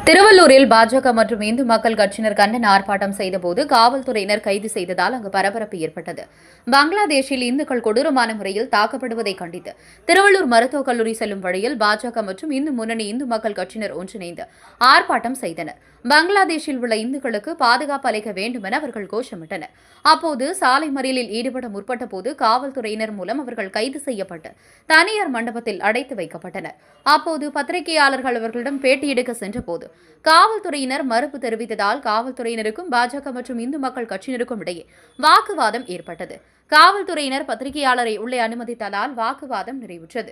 திருவள்ளூரில் பாஜக மற்றும் இந்து மக்கள் கட்சியினர் கண்டன ஆர்ப்பாட்டம் செய்தபோது காவல்துறையினர் கைது செய்ததால் அங்கு பரபரப்பு ஏற்பட்டது. பங்களாதேஷில் இந்துக்கள் கொடூரமான முறையில் தாக்கப்படுவதை கண்டித்து திருவள்ளூர் மருத்துவக் கல்லூரி செல்லும் வழியில் பாஜக மற்றும் இந்து முன்னணி இந்து மக்கள் கட்சியினர் ஒன்றிணைந்து ஆர்ப்பாட்டம் செய்தனர். பங்களாதேஷில் உள்ள இந்துக்களுக்கு பாதுகாப்பு அளிக்க வேண்டும் என அவர்கள் கோஷமிட்டனர். அப்போது சாலை மறியலில் ஈடுபட முற்பட்ட போது காவல்துறையினர் மூலம் அவர்கள் கைது செய்யப்பட்டு தனியார் மண்டபத்தில் அடைத்து வைக்கப்பட்டனர். அப்போது பத்திரிகையாளர்கள் அவர்களிடம் பேட்டி எடுக்க சென்றபோது காவல்துறையினர் மறுப்பு தெரிவித்ததால் காவல்துறையினருக்கும் பாஜக மற்றும் இந்து மக்கள் கட்சியினருக்கும் இடையே வாக்குவாதம் ஏற்பட்டது. காவல்துறையினர் பத்திரிகையாளரை உள்ளே அனுமதித்ததால் வாக்குவாதம் நிறைவுற்றது.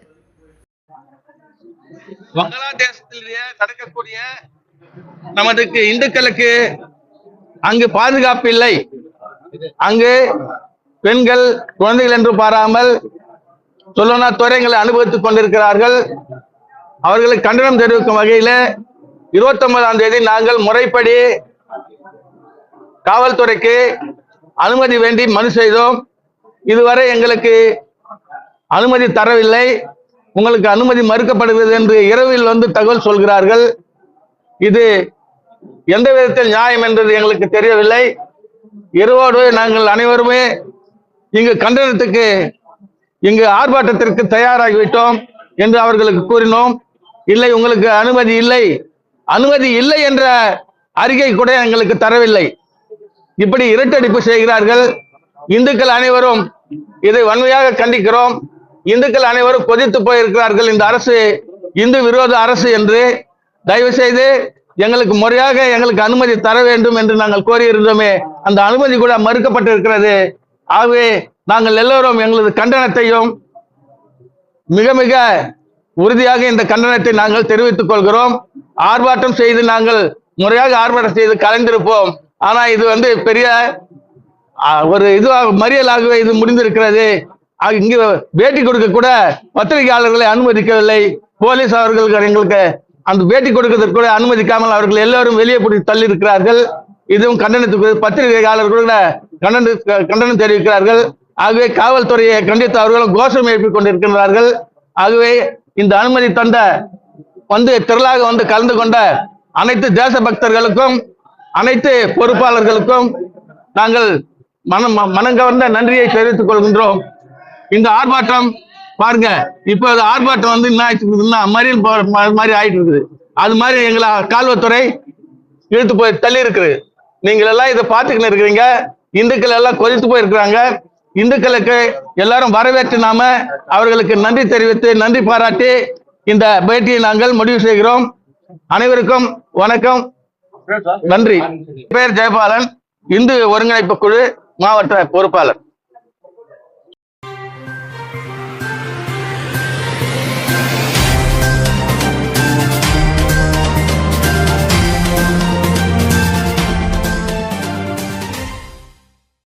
பங்களாதேசத்திலேயே நடக்கக்கூடிய நமது இந்துக்களுக்கு அங்கு பாதுகாப்பு இல்லை. அங்கு பெண்கள் குழந்தைகள் என்று பாராமல் சொல்லனா துறைகளை அனுபவித்துக் கொண்டிருக்கிறார்கள். அவர்களுக்கு கண்டனம் தெரிவிக்கும் வகையில் 29ஆம் தேதி நாங்கள் முறைப்படி காவல்துறைக்கு அனுமதி வேண்டி மனு செய்தோம். இதுவரை எங்களுக்கு அனுமதி தரவில்லை. உங்களுக்கு அனுமதி மறுக்கப்படுகிறது என்று இரவில் வந்து தகவல் சொல்கிறார்கள். இது எந்த விதத்தில் நியாயம் என்பது எங்களுக்கு தெரியவில்லை. இரவோடு நாங்கள் அனைவருமே இங்கு கண்டனத்துக்கு இங்கு ஆர்ப்பாட்டத்திற்கு தயாராகிவிட்டோம் என்று அவர்களுக்கு கூறினோம். இல்லை, உங்களுக்கு அனுமதி இல்லை என்ற அறிக்கை கூட எங்களுக்கு தரவில்லை. இப்படி இரட்டடிப்பு செய்கிறார்கள். இந்துக்கள் அனைவரும் இதை வன்மையாக கண்டிக்கிறோம். இந்துக்கள் அனைவரும் கொதித்து போயிருக்கிறார்கள். இந்த அரசு இந்து விரோத அரசு என்று. தயவு செய்து எங்களுக்கு முறையாக எங்களுக்கு அனுமதி தர வேண்டும் என்று நாங்கள் கோரியிருந்தோமே, அந்த அனுமதி கூட மறுக்கப்பட்டிருக்கிறது. ஆகவே நாங்கள் எல்லோரும் எங்களது கண்டனத்தையும் மிக மிக உறுதியாக இந்த கண்டனத்தை நாங்கள் தெரிவித்துக் கொள்கிறோம். ஆர்ப்பாட்டம் செய்து நாங்கள் முறையாக ஆர்ப்பாட்டம் செய்து கலைந்திருப்போம். ஆனா இது பெரிய ஒரு மறியலாகவே இது முடிந்திருக்கிறது. இங்கு பேட்டி கொடுக்க கூட பத்திரிகையாளர்களை அனுமதிக்கவில்லை. போலீஸ் அவர்கள் எங்களுக்கு அந்த பேட்டி கொடுக்கிறதுக்கு கூட அனுமதிக்காமல் அவர்கள் எல்லோரும் வெளியே பிடித்து தள்ளி இருக்கிறார்கள். இதுவும் கண்டனத்துக்கு பத்திரிகையாளர்கள் கூட கண்டனம் தெரிவிக்கிறார்கள். ஆகவே காவல்துறையை கண்டித்து அவர்களும் கோஷம் எழுப்பிக் கொண்டிருக்கிறார்கள். ஆகவே இந்த அனுமதி தந்த திரளாக வந்து கலந்து கொண்ட அனைத்து தேசபக்தர்களுக்கும் அனைத்து பொறுப்பாளர்களுக்கும் நாங்கள் மனங்கவர்ந்த நன்றியை தெரிவித்துக் கொள்கின்றோம். இந்த ஆர்ப்பாட்டம் பாருங்க, இப்போ ஆர்ப்பாட்டம் என்ன ஆயிட்டு இருக்குதுன்னா மறியல் மாதிரி ஆயிட்டு இருக்குது. அது மாதிரி எங்களை காவல்துறை இழுத்து போய் தள்ளி இருக்குது. நீங்கள் எல்லாம் இதை பார்த்துக்கிட்டு இருக்கிறீங்க. இந்துக்கள் எல்லாம் கொதித்து போயிருக்கிறாங்க. இந்துக்களுக்கு எல்லாரும் வரவேற்று நாம அவர்களுக்கு நன்றி தெரிவித்து நன்றி பாராட்டி இந்த பேட்டியை நாங்கள் முடிவு செய்கிறோம். அனைவருக்கும் வணக்கம், நன்றி. பேர் ஜெயபாலன், இந்து ஒருங்கிணைப்பு குழு மாவட்ட பொறுப்பாளர்.